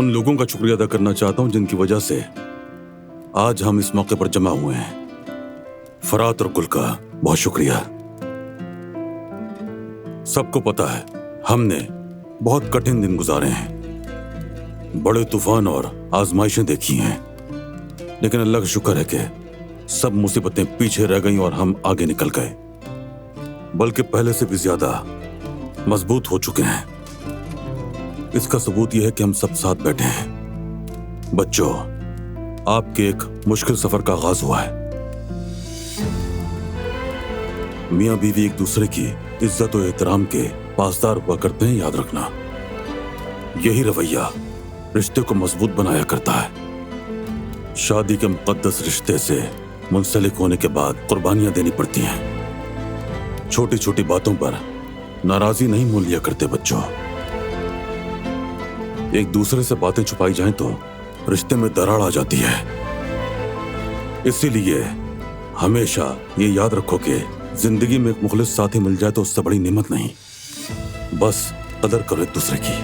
उन लोगों का शुक्रिया अदा करना चाहता हूं जिनकी वजह से आज हम इस मौके पर जमा हुए हैं। फरात और गुल का बहुत शुक्रिया। सबको पता है हमने बहुत कठिन दिन गुजारे हैं, बड़े तूफान और आजमाइशें देखी हैं, लेकिन अल्लाह का शुक्र है कि सब मुसीबतें पीछे रह गईं और हम आगे निकल गए, बल्कि पहले से भी ज्यादा मजबूत हो चुके हैं। इसका सबूत यह है कि हम सब साथ बैठे हैं। बच्चों, आपके एक मुश्किल सफर का आगाज हुआ है। मियां बीवी एक दूसरे की इज्जत और एहतराम के पासदार हुआ करते हैं, याद रखना। यही रवैया रिश्ते को मजबूत बनाया करता है। शादी के मुकद्दस रिश्ते से मुंसलिक होने के बाद कुर्बानियां देनी पड़ती हैं। छोटी छोटी बातों पर नाराजगी नहीं मोल लिया करते बच्चों। एक दूसरे से बातें छुपाई जाएं तो रिश्ते में दरार आ जाती है। इसीलिए हमेशा ये याद रखो कि जिंदगी में एक मुखलिस साथी मिल जाए तो उससे बड़ी नेमत नहीं। बस कदर करो एक दूसरे की।